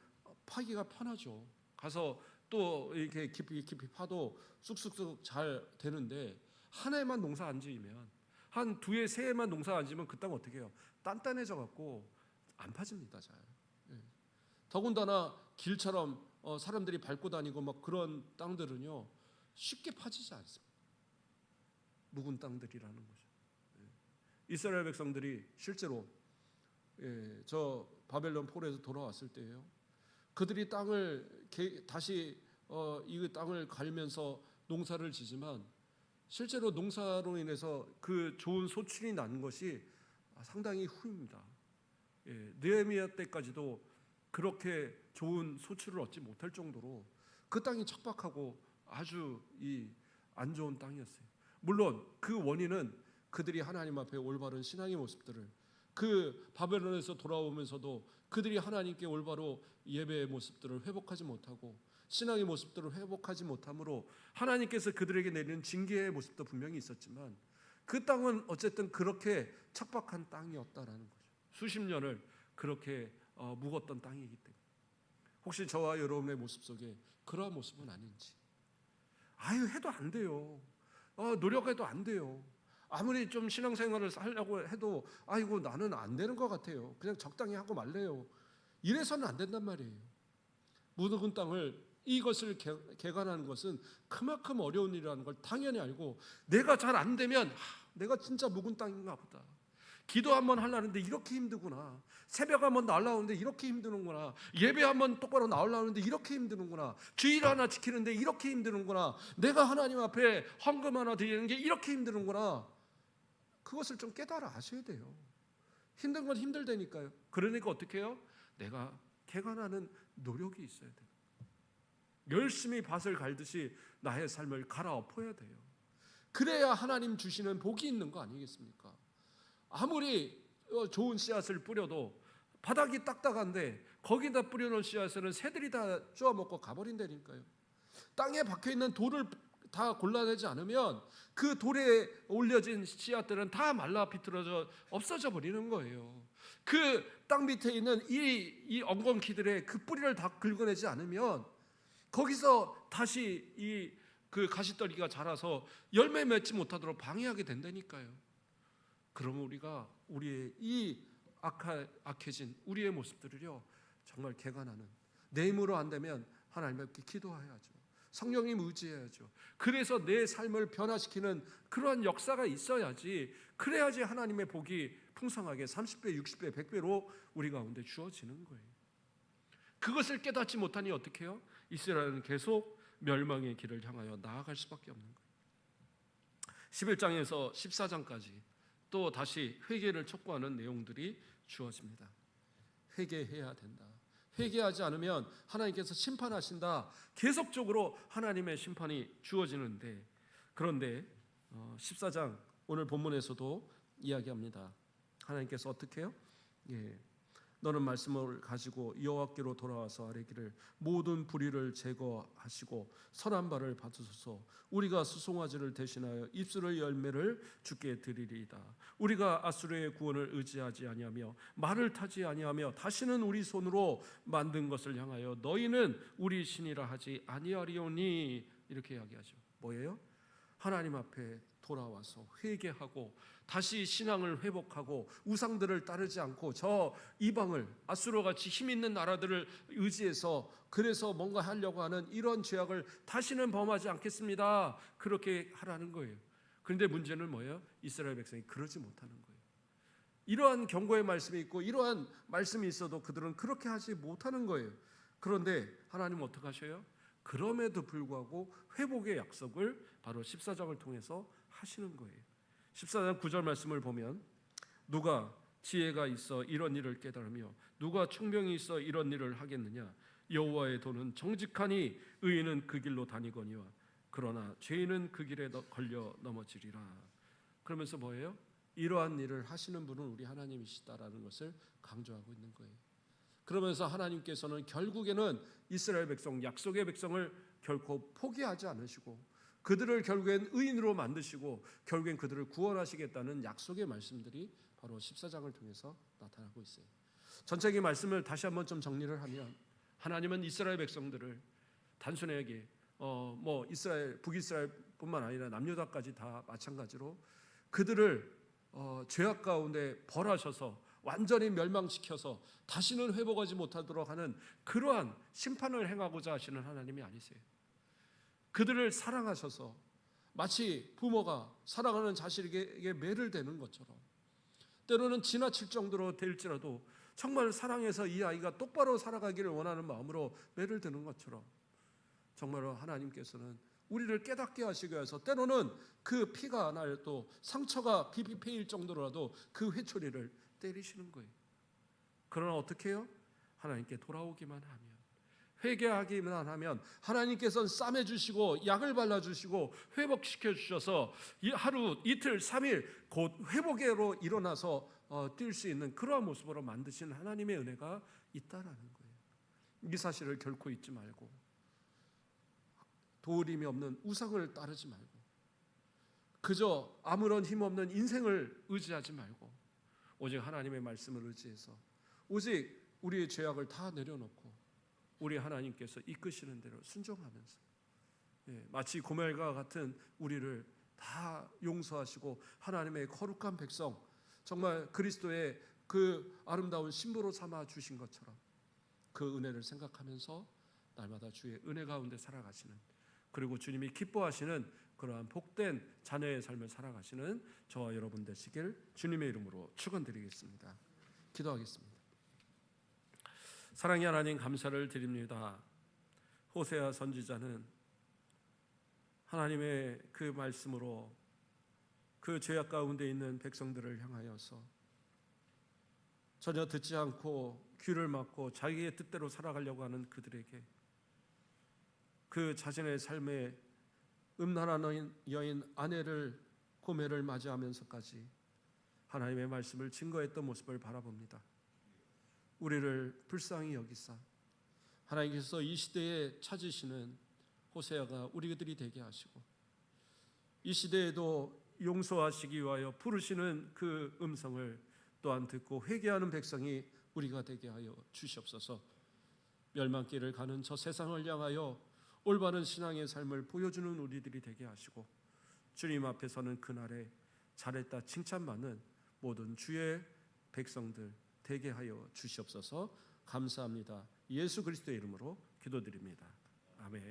파기가 편하죠. 가서 또 이렇게 깊이 파도 쑥쑥쑥 잘 되는데, 한 해만 농사 안 지으면, 한 두 해, 세 해만 농사 안 지으면 그 땅 어떻게 해요? 단단해져 갖고 안 파집니다, 잘. 더군다나 길처럼 사람들이 밟고 다니고 막 그런 땅들은요, 쉽게 파지지 않습니다. 묵은 땅들이라는 거죠. 이스라엘 백성들이 실제로 저 바벨론 포로에서 돌아왔을 때예요. 그들이 땅을 다시 이 땅을 갈면서 농사를 지지만, 실제로 농사로 인해서 그 좋은 소출이 나는 것이 상당히 후입니다. 느헤미야 때까지도 그렇게 좋은 소출을 얻지 못할 정도로 그 땅이 척박하고 아주 안 좋은 땅이었어요. 물론 그 원인은 그들이 하나님 앞에 올바른 신앙의 모습들을, 그 바벨론에서 돌아오면서도 그들이 하나님께 올바로 예배의 모습들을 회복하지 못하고 신앙의 모습들을 회복하지 못함으로 하나님께서 그들에게 내리는 징계의 모습도 분명히 있었지만, 그 땅은 어쨌든 그렇게 척박한 땅이었다라는 거죠. 수십 년을 그렇게 묵었던 땅이기 때문에, 혹시 저와 여러분의 모습 속에 그러한 모습은 아닌지. 해도 안 돼요. 노력해도 안 돼요. 아무리 좀 신앙생활을 하려고 해도 나는 안 되는 것 같아요. 그냥 적당히 하고 말래요. 이래서는 안 된단 말이에요. 묵은 땅을, 이것을 개간하는 것은 그만큼 어려운 일이라는 걸 당연히 알고, 내가 잘 안 되면 내가 진짜 묵은 땅인가 보다. 기도 한번 하려는데 이렇게 힘들구나. 새벽 한번 나오려는데 이렇게 힘드는구나. 예배 한번 똑바로 나오려는데 이렇게 힘드는구나. 주일 하나 지키는데 이렇게 힘드는구나. 내가 하나님 앞에 헌금 하나 드리는 게 이렇게 힘드는구나. 그것을 좀 깨달아 아셔야 돼요. 힘든 건 힘들다니까요. 그러니까 어떻게 해요? 내가 개간하는 노력이 있어야 돼요. 열심히 밭을 갈듯이 나의 삶을 갈아엎어야 돼요. 그래야 하나님 주시는 복이 있는 거 아니겠습니까? 아무리 좋은 씨앗을 뿌려도 바닥이 딱딱한데 거기다 뿌려놓은 씨앗은 새들이 다 쪼아먹고 가버린다니까요. 땅에 박혀있는 돌을 다 골라내지 않으면 그 돌에 올려진 씨앗들은 다 말라 비틀어져 없어져 버리는 거예요. 그 땅 밑에 있는 이 엉겅퀴들의 그 뿌리를 다 긁어내지 않으면 거기서 다시 그 가시떨기가 자라서 열매 맺지 못하도록 방해하게 된다니까요. 그러면 우리가 우리의 이 악해진 우리의 모습들을요, 정말 개간하는, 내 힘으로 안 되면 하나님께 기도해야죠. 성령님 의지해야죠. 그래서 내 삶을 변화시키는 그러한 역사가 있어야지, 그래야지 하나님의 복이 풍성하게 30배, 60배, 100배로 우리 가운데 주어지는 거예요. 그것을 깨닫지 못하니 어떻게 해요? 이스라엘은 계속 멸망의 길을 향하여 나아갈 수밖에 없는 거예요. 11장에서 14장까지 또 다시 회개를 촉구하는 내용들이 주어집니다. 회개해야 된다. 회개하지 않으면 하나님께서 심판하신다. 계속적으로 하나님의 심판이 주어지는데, 그런데 14장 오늘 본문에서도 이야기합니다. 하나님께서 어떻게 해요? 너는 말씀을 가지고 여호와께로 돌아와서 아뢰기를 모든 불의를 제거하시고 선한 바를 받으소서. 우리가 수송아지를 대신하여 입술의 열매를 주께 드리리이다. 우리가 아수르의 구원을 의지하지 아니하며 말을 타지 아니하며 다시는 우리 손으로 만든 것을 향하여 너희는 우리 신이라 하지 아니하리오니. 이렇게 이야기하죠. 뭐예요? 하나님 앞에 돌아와서 회개하고 다시 신앙을 회복하고 우상들을 따르지 않고 저 이방을, 아수르같이 힘 있는 나라들을 의지해서 그래서 뭔가 하려고 하는 이런 죄악을 다시는 범하지 않겠습니다. 그렇게 하라는 거예요. 그런데 문제는 뭐예요? 이스라엘 백성이 그러지 못하는 거예요. 이러한 경고의 말씀이 있고 이러한 말씀이 있어도 그들은 그렇게 하지 못하는 거예요. 그런데 하나님은 어떻게 하셔요? 그럼에도 불구하고 회복의 약속을 바로 14장을 통해서 하시는 거예요. 14장 9절 말씀을 보면 누가 지혜가 있어 이런 일을 깨달으며 누가 총명이 있어 이런 일을 하겠느냐. 여호와의 도는 정직하니 의인은 그 길로 다니거니와 그러나 죄인은 그 길에 걸려 넘어지리라. 그러면서 뭐예요? 이러한 일을 하시는 분은 우리 하나님이시다라는 것을 강조하고 있는 거예요. 그러면서 하나님께서는 결국에는 이스라엘 백성, 약속의 백성을 결코 포기하지 않으시고 그들을 결국엔 의인으로 만드시고 결국엔 그들을 구원하시겠다는 약속의 말씀들이 바로 14장을 통해서 나타나고 있어요. 전체적인 말씀을 다시 한번 좀 정리를 하면 하나님은 이스라엘 백성들을 단순하게 이스라엘 북이스라엘뿐만 아니라 남유다까지 다 마찬가지로 그들을 죄악 가운데 벌하셔서 완전히 멸망시켜서 다시는 회복하지 못하도록 하는 그러한 심판을 행하고자 하시는 하나님이 아니세요. 그들을 사랑하셔서 마치 부모가 사랑하는 자식에게 매를 대는 것처럼 때로는 지나칠 정도로 될지라도 정말 사랑해서 이 아이가 똑바로 살아가기를 원하는 마음으로 매를 드는 것처럼 정말로 하나님께서는 우리를 깨닫게 하시기 위해서 때로는 그 피가 나도 상처가 피피 패일 정도로라도 그 회초리를 때리시는 거예요. 그러나 어떻게 해요? 하나님께 돌아오기만 하면, 회개하기만 하면 하나님께서는 싸매 주시고 약을 발라 주시고 회복시켜 주셔서 하루, 이틀, 3일 곧 회복으로 일어나서 뛸 수 있는 그러한 모습으로 만드신 하나님의 은혜가 있다라는 거예요. 이 사실을 결코 잊지 말고 도우림이 없는 우상을 따르지 말고 그저 아무런 힘없는 인생을 의지하지 말고 오직 하나님의 말씀을 의지해서 오직 우리의 죄악을 다 내려놓고 우리 하나님께서 이끄시는 대로 순종하면서 마치 고멜과 같은 우리를 다 용서하시고 하나님의 거룩한 백성, 정말 그리스도의 그 아름다운 신부로 삼아 주신 것처럼 그 은혜를 생각하면서 날마다 주의 은혜 가운데 살아가시는, 그리고 주님이 기뻐하시는 그러한 복된 자녀의 삶을 살아가시는 저와 여러분 되시길 주님의 이름으로 축원드리겠습니다. 기도하겠습니다. 사랑의 하나님, 감사를 드립니다. 호세아 선지자는 하나님의 그 말씀으로 그 죄악 가운데 있는 백성들을 향하여서 전혀 듣지 않고 귀를 막고 자기의 뜻대로 살아가려고 하는 그들에게 그 자신의 삶에 음란한 여인 아내를 고멜을 맞이하면서까지 하나님의 말씀을 증거했던 모습을 바라봅니다. 우리를 불쌍히 여기사 하나님께서 이 시대에 찾으시는 호세아가 우리들이 되게 하시고 이 시대에도 용서하시기 위하여 부르시는 그 음성을 또한 듣고 회개하는 백성이 우리가 되게 하여 주시옵소서. 멸망길을 가는 저 세상을 향하여 올바른 신앙의 삶을 보여주는 우리들이 되게 하시고 주님 앞에 서는 그날에 잘했다 칭찬받는 모든 주의 백성들 되게 하여 주시옵소서. 감사합니다. 예수 그리스도의 이름으로 기도드립니다. 아멘.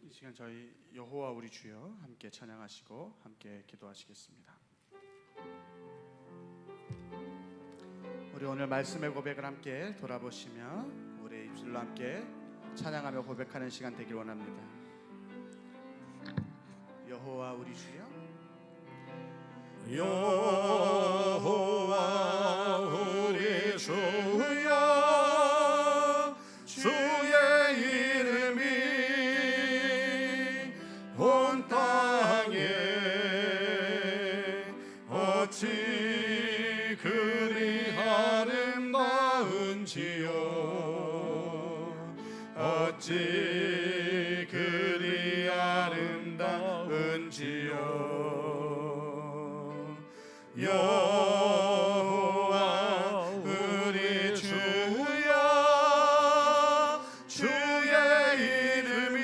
이 시간 저희 여호와 우리 주여 함께 찬양하시고 함께 기도하시겠습니다. 우리 오늘 말씀의 고백을 함께 돌아보시며 우리의 입술로 함께 찬양하며 고백하는 시간 되길 원합니다. 여호와 우리 주여, 여호와 우리 주여, 주의 이름이 온 땅에 어찌 그리 아름다운지요, 어찌 그리 아름다운지요. 여호와 우리 주여, 주의 이름이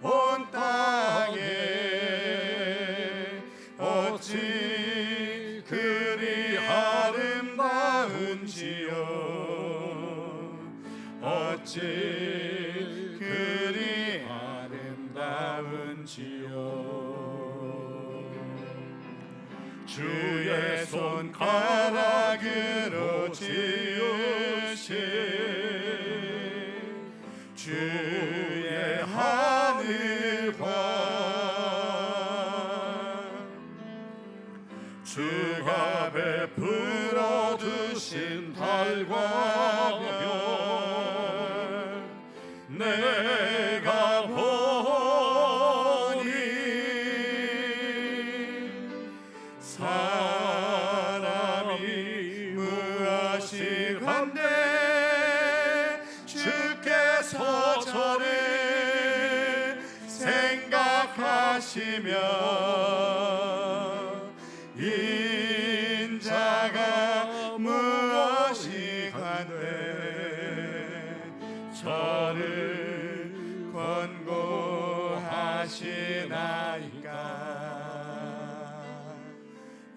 온 땅에 어찌 그리 아름다운지요, 어찌 그리 아름다운지요. 주의 손가락으로 지으신 주의 하늘과 주가 베풀어 주신 달과 별 내가 보니 사람이 무엇이간데 인자가 무엇이 간대 저를 권고하시나이까.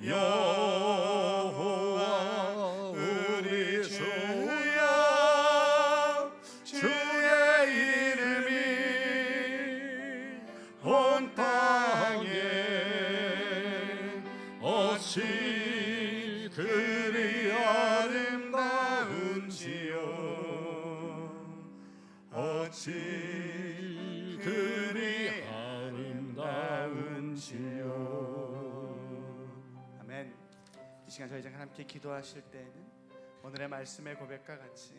여호와 우리 주여 주의 이름이 온 땅에 어찌 그리 아름다운지요. 어찌 그리 아름다운지요. 아멘. 이 시간 저희 함께 기도하실 때에는 오늘의 말씀의 고백과 같이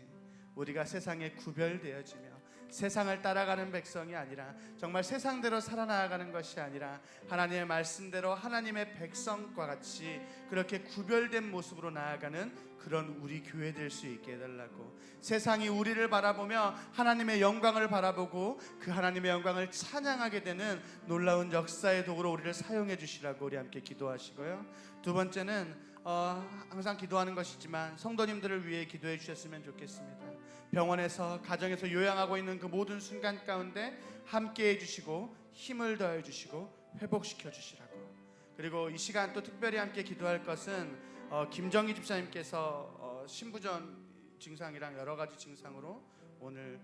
우리가 세상에 구별되어지며 세상을 따라가는 백성이 아니라 정말 세상대로 살아나가는 것이 아니라 하나님의 말씀대로 하나님의 백성과 같이 그렇게 구별된 모습으로 나아가는 그런 우리 교회 될 수 있게 해달라고. 세상이 우리를 바라보며 하나님의 영광을 바라보고 그 하나님의 영광을 찬양하게 되는 놀라운 역사의 도구로 우리를 사용해 주시라고 우리 함께 기도하시고요. 두 번째는 항상 기도하는 것이지만 성도님들을 위해 기도해 주셨으면 좋겠습니다. 병원에서 가정에서 요양하고 있는 그 모든 순간 가운데 함께 해주시고 힘을 더해 주시고 회복시켜 주시라고. 그리고 이 시간 또 특별히 함께 기도할 것은 김정희 집사님께서 신부전 증상이랑 여러 가지 증상으로 오늘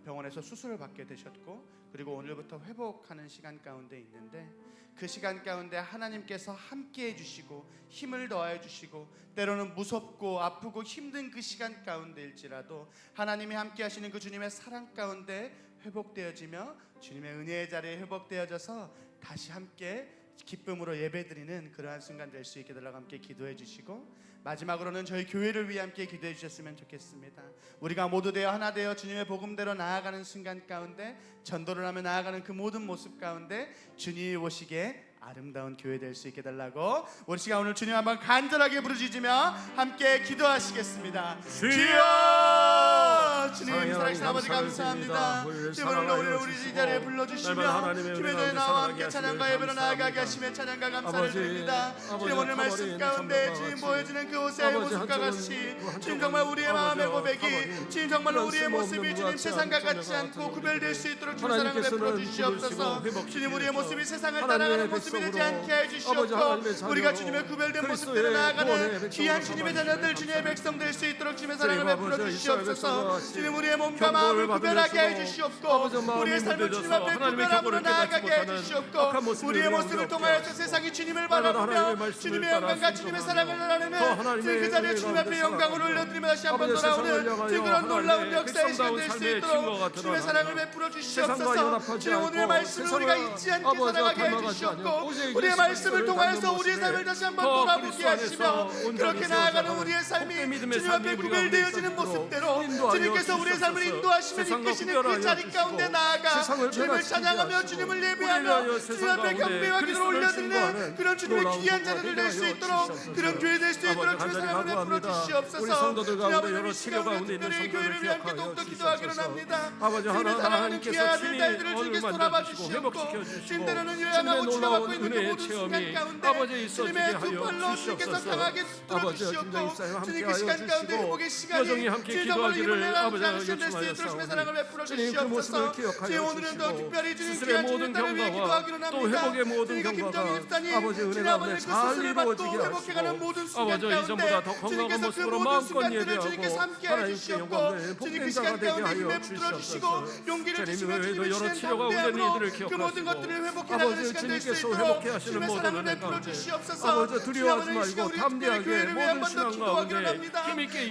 병원에서 수술을 받게 되셨고 그리고 오늘부터 회복하는 시간 가운데 있는데 그 시간 가운데 하나님께서 함께 해주시고 힘을 더해 주시고 때로는 무섭고 아프고 힘든 그 시간 가운데일지라도 하나님이 함께 하시는 그 주님의 사랑 가운데 회복되어지며 주님의 은혜의 자리에 회복되어져서 다시 함께 기쁨으로 예배드리는 그러한 순간 될 수 있게 달라고 함께 기도해 주시고 마지막으로는 저희 교회를 위해 함께 기도해 주셨으면 좋겠습니다. 우리가 모두 되어 하나 되어 주님의 복음대로 나아가는 순간 가운데 전도를 하며 나아가는 그 모든 모습 가운데 주님이 오시기에 아름다운 교회 될 수 있게 달라고 우리 시간 오늘 주님 한번 간절하게 부르짖으며 함께 기도하시겠습니다. 주여 주님 살아계신 아버지 감사합니다. 오늘 우리 이 자리에 불러주시며 주님의 자리에 나와 함께 찬양과 예배로 나아가게 하시며 찬양과 감사를 드립니다. 주님 오늘 말씀 가운데 주님 보여주는 그 호세의 모습과 같이 주님 정말 우리의 마음의 고백이 주님 정말로 우리의 모습이 주님 세상과 같지 않고 구별될 수 있도록 주님 사랑을 베풀어 주시옵소서. 주님 우리의 모습이 세상을 따라가는 모습이 되지 않게 해주시옵고 우리가 주님의 구별된 모습대로 나아가는 귀한 주님의 자녀들 주님의 백성 될 수 있도록 주님의 사랑을 베풀어 주시옵소서. 주님 우리의 몸과 마음을 구별하게 해주시옵고 우리의 삶을 주님 앞에 구별함으로 나아가게 해주시옵고 우리의 모습을 통하여서 세상이 주님을 바라보며 주님의 영광과 주님의 사랑을 나누는 그 자리에 주님 앞에 영광을 올려드리며 다시 한번 돌아오는 그런 놀라운 역사의 시간 될 수 있도록 주님의 사랑을 베풀어 주시옵소서. 주님 오늘의 말씀을 우리가 잊지 않게 살아가게 해주시옵고 우리의 말씀을 통하여서 우리의 삶을 다시 한번 돌아보게 하시며 그렇게 나아가는 우리의 삶이 주님 앞에 구별되어지는 모습대로 주님께서 우리의 삶을 인도하시며 이끄시는 그 자리 가운데 나아가 주님을 찬양하며 주님을 예배하며 주님 앞에 경배와 기도를 올려드리는 그런 주님의 귀한 자리를 낼 수 있도록 그런 교회 될 수 있도록 주의 사랑을 베풀어 주시옵소서. 주님 아버지 여러 치료 가운데 있는 성도들을 위해 함께 더욱더 기도하기로 합니다. 주님의 사랑하는 귀한 아들 딸들을 주님께서 돌아봐 주시옵고 주님대로는 요양하고 치료받고 있는 그 모든 순간 가운데 주님의 두 팔로 주님께서 강하게 붙들어 주시옵고 주님 그 시간 가운데 회복의 시간이 주님 정말로 힘을 내는 시간 될 수 있도록 주님의 사랑을 베풀어 주시옵소서. 주님 오늘은 더 특별히 주님 귀한 주님 딸을 위해 기도하기로 합니다. 주님 김정희 집사님 주님 아버지 그 수술을 받고 회복해가는 모든 순간 가운데 주님께서 그 모든 순간들을 주님께서 함께 해주시옵고 주님 그 시간 가운데 힘을 붙들어 주시고 용기를 주시며 주님의 주신 담대함으로 그 모든 것들을 회복해 나가는 시간 될 수 있도록 주님의 사랑을 베풀어 주시옵소서. 주님 아버지 이 시간 우리 특별히 교회를 위해 한 번 더 기도하기로 합니다.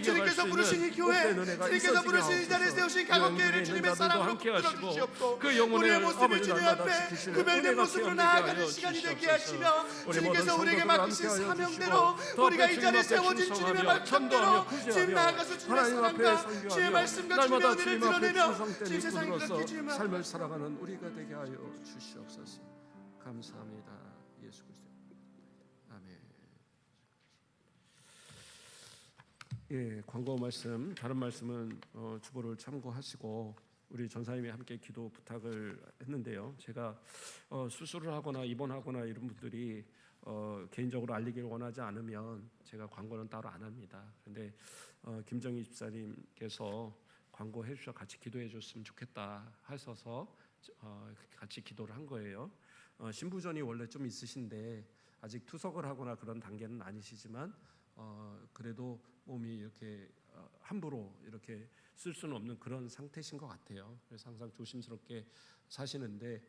주님께서 부르신 이 교회 주님께서 부르신 이 자리에 세우신 강원교회를 주님의 사랑으로 붙들어 주시옵고 우리의 모습이 주님 앞에 구별된 모습으로 나아가는 시간이 되게 하시며 주님께서 우리에게 맡기신 사명대로 우리가 이 자리에 세워진 주님의 말씀대로 주님 나아가서 주님의 사랑과 주님의 말씀과 주님의 은혜를 드러내며 주님 세상을 그렇게 주님 삶을 살아가는 우리가 되게 하여 주시옵소서. 감사합니다. 예수 그리스도. 아멘. 예, 광고 말씀, 다른 말씀은 주보를 참고하시고 우리 전사님이 함께 기도 부탁을 했는데요. 제가 수술을 하거나 입원하거나 이런 분들이 개인적으로 알리기를 원하지 않으면 제가 광고는 따로 안 합니다. 그런데 김정희 집사님께서 광고해 주셔 같이 기도해 줬으면 좋겠다 하셔서 같이 기도를 한 거예요. 신부전이 원래 좀 있으신데 아직 투석을 하거나 그런 단계는 아니시지만 그래도 몸이 이렇게 함부로 이렇게 쓸 수는 없는 그런 상태신 것 같아요. 그래서 항상 조심스럽게 사시는데